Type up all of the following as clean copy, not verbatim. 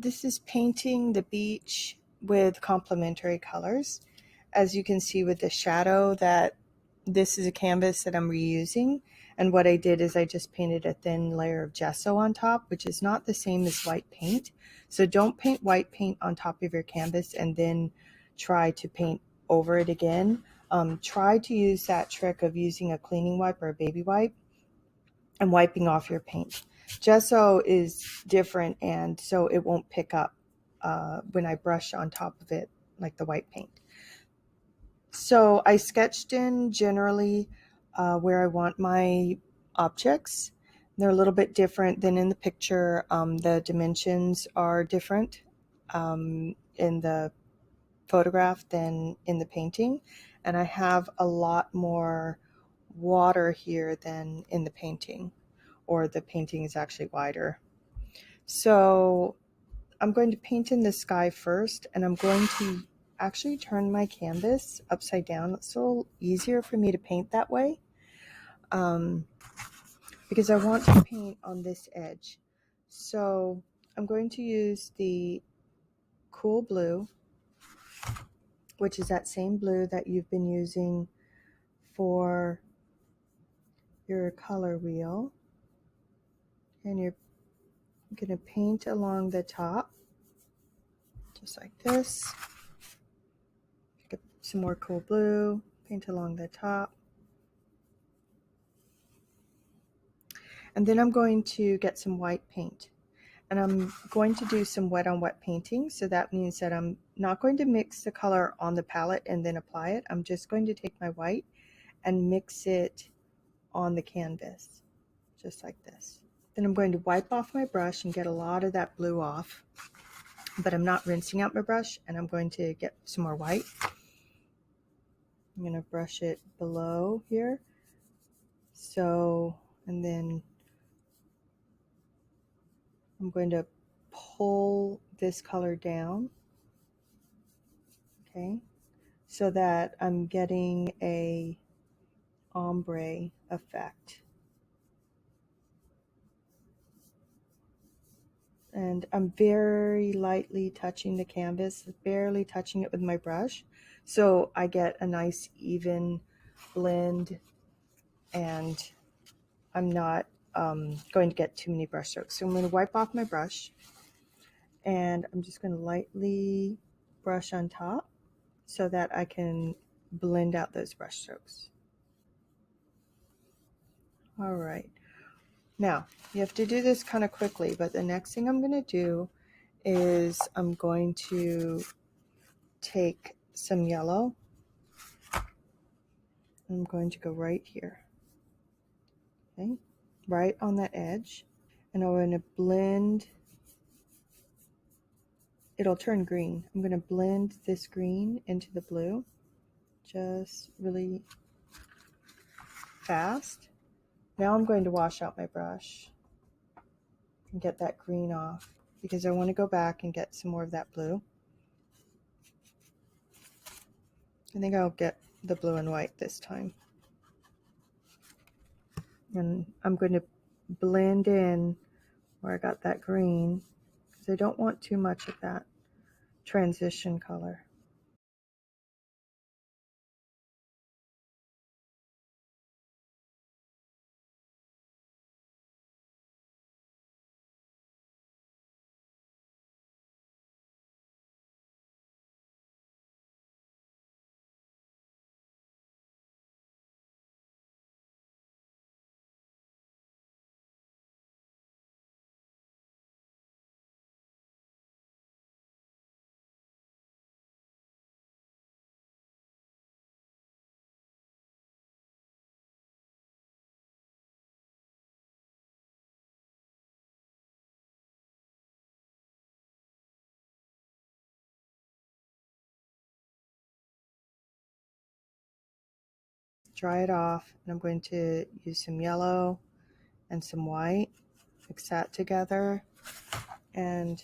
This is painting the beach with complementary colors. As you can see with the shadow, that this is a canvas that I'm reusing, and what I did is I just painted a thin layer of gesso on top, which is not the same as white paint. So don't paint white paint on top of your canvas and then try to paint over it again. Try to use that trick of using a cleaning wipe or a baby wipe and wiping off your paint. Gesso is different, and so it won't pick up when I brush on top of it like the white paint. So I sketched in generally where I want my objects. They're a little bit different than in the picture. The dimensions are different in the photograph than in the painting, and I have a lot more water here than in the painting, or the painting is actually wider. So I'm going to paint in the sky first, and I'm going to actually turn my canvas upside down. It's a little easier for me to paint that way because I want to paint on this edge. So I'm going to use the Cool Blue, which is that same blue that you've been using for your color wheel, and you're going to paint along the top just like this. Get some more Cool Blue, paint along the top. And then I'm going to get some white paint. And I'm going to do some wet on wet painting. So that means that I'm not going to mix the color on the palette and then apply it. I'm just going to take my white and mix it on the canvas, just like this. Then I'm going to wipe off my brush and get a lot of that blue off. But I'm not rinsing out my brush, and I'm going to get some more white. I'm going to brush it below here. So, and then I'm going to pull this color down, okay, so that I'm getting a ombre effect. And I'm very lightly touching the canvas, barely touching it with my brush, so I get a nice even blend, and I'm not going to get too many brush strokes. So I'm going to wipe off my brush, and I'm just going to lightly brush on top so that I can blend out those brush strokes. All right. Now, you have to do this kind of quickly, but the next thing I'm going to do is I'm going to take some yellow. I'm going to go right here, okay, right on that edge, and I'm going to blend. It'll turn green. I'm going to blend this green into the blue, just really fast. Now I'm going to wash out my brush and get that green off, because I want to go back and get some more of that blue. I think I'll get the blue and white this time. And I'm going to blend in where I got that green, because I don't want too much of that transition color. Dry it off, and I'm going to use some yellow and some white, mix that together, and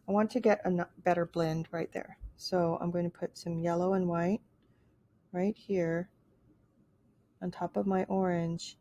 I want to get a better blend right there. So I'm going to put some yellow and white right here on top of my orange,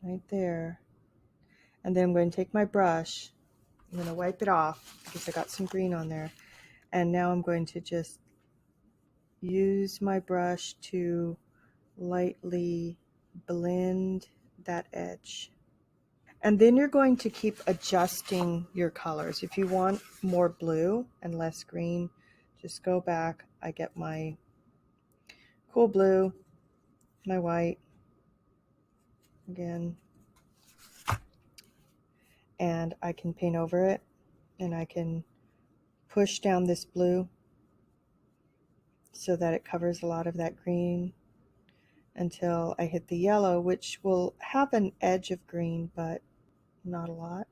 right there. And then I'm going to take my brush, I'm going to wipe it off because I got some green on there. And now I'm going to just use my brush to lightly blend that edge. And then you're going to keep adjusting your colors. If you want more blue and less green, just go back. I get my cool blue, my white again, and I can paint over it, and I can push down this blue so that it covers a lot of that green until I hit the yellow, which will have an edge of green, but not a lot.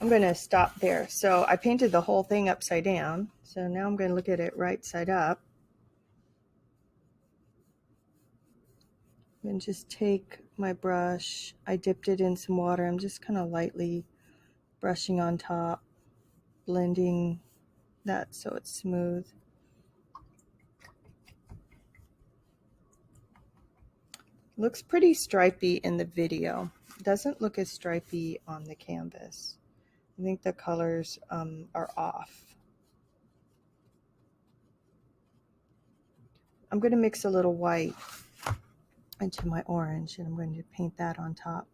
I'm going to stop there. So I painted the whole thing upside down. So now I'm going to look at it right side up. And just take my brush. I dipped it in some water. I'm just kind of lightly brushing on top, blending that so it's smooth. Looks pretty stripy in the video. It doesn't look as stripy on the canvas. I think the colors are off. I'm going to mix a little white into my orange, and I'm going to paint that on top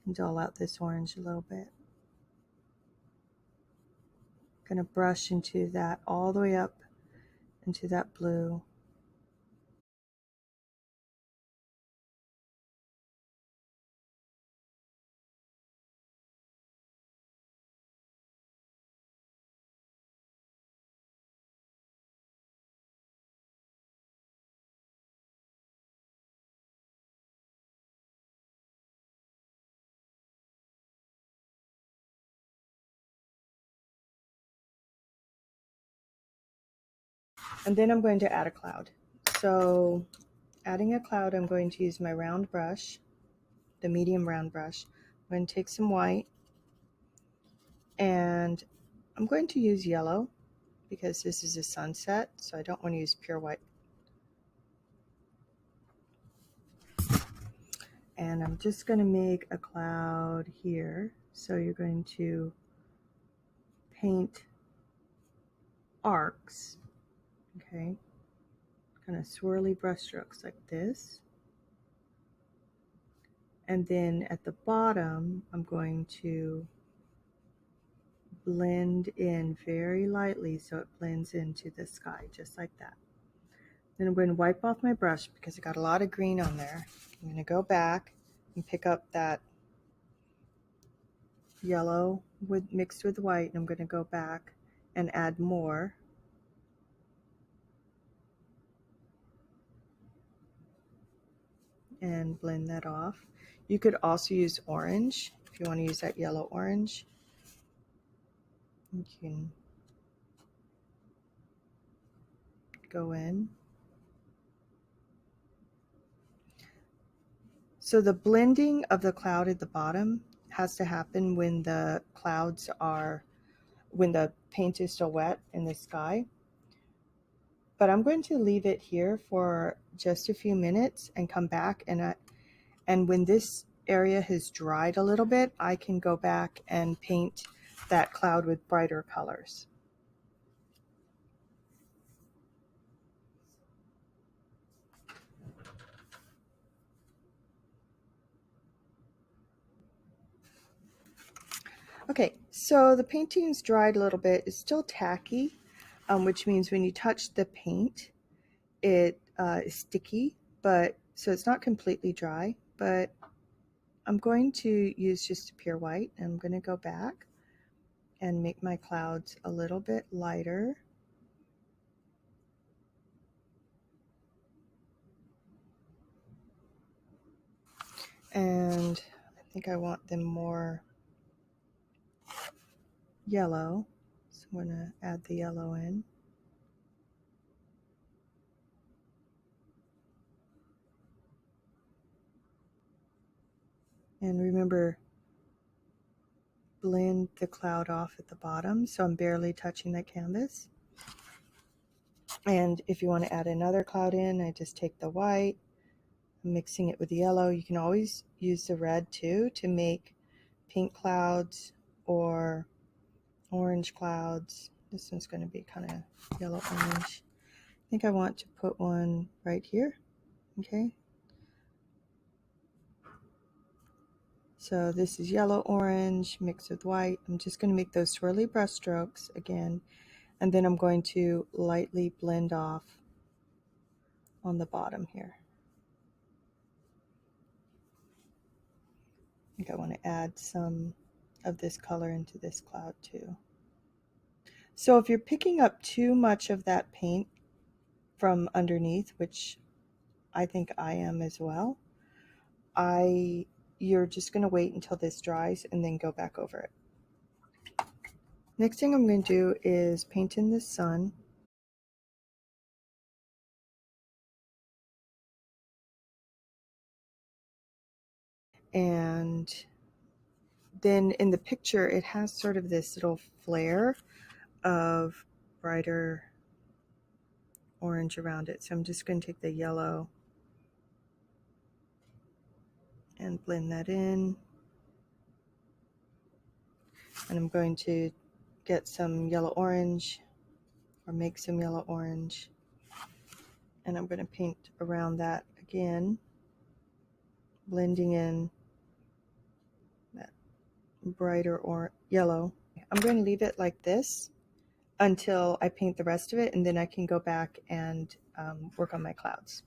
and dull out this orange a little bit. I'm going to brush into that all the way up into that blue. And then I'm going to add a cloud. So adding a cloud, I'm going to use my round brush, the medium round brush. I'm going to take some white, and I'm going to use yellow because this is a sunset, so I don't want to use pure white. And I'm just going to make a cloud here. So you're going to paint arcs, okay? Kind of swirly brush strokes like this. And then at the bottom, I'm going to blend in very lightly so it blends into the sky, just like that. Then I'm going to wipe off my brush because I got a lot of green on there. I'm going to go back and pick up that yellow mixed with white, and I'm going to go back and add more. And blend that off. You could also use orange if you want to use that yellow orange. You can go in. So the blending of the cloud at the bottom has to happen when the when the paint is still wet in the sky. But I'm going to leave it here for just a few minutes and come back, and when this area has dried a little bit, I can go back and paint that cloud with brighter colors. Okay, so the painting's dried a little bit. It's still tacky, which means when you touch the paint, it is sticky, but so it's not completely dry, but I'm going to use just a pure white, and I'm going to go back and make my clouds a little bit lighter. And I think I want them more yellow, so I'm going to add the yellow in. And remember, blend the cloud off at the bottom, so I'm barely touching that canvas. And if you want to add another cloud in, I just take the white, I'm mixing it with the yellow. You can always use the red too to make pink clouds or orange clouds. This one's going to be kind of yellow orange. I think I want to put one right here. Okay. So this is yellow orange mixed with white. I'm just going to make those swirly brush strokes again, and then I'm going to lightly blend off on the bottom here. I think I want to add some of this color into this cloud too. So if you're picking up too much of that paint from underneath, which I think I am as well, you're just going to wait until this dries and then go back over it. Next thing I'm going to do is paint in the sun. And then in the picture, it has sort of this little flare of brighter orange around it. So I'm just going to take the yellow and blend that in. And I'm going to get some yellow orange, or make some yellow orange, and I'm going to paint around that again, blending in that brighter or yellow. I'm going to leave it like this until I paint the rest of it, and then I can go back and work on my clouds.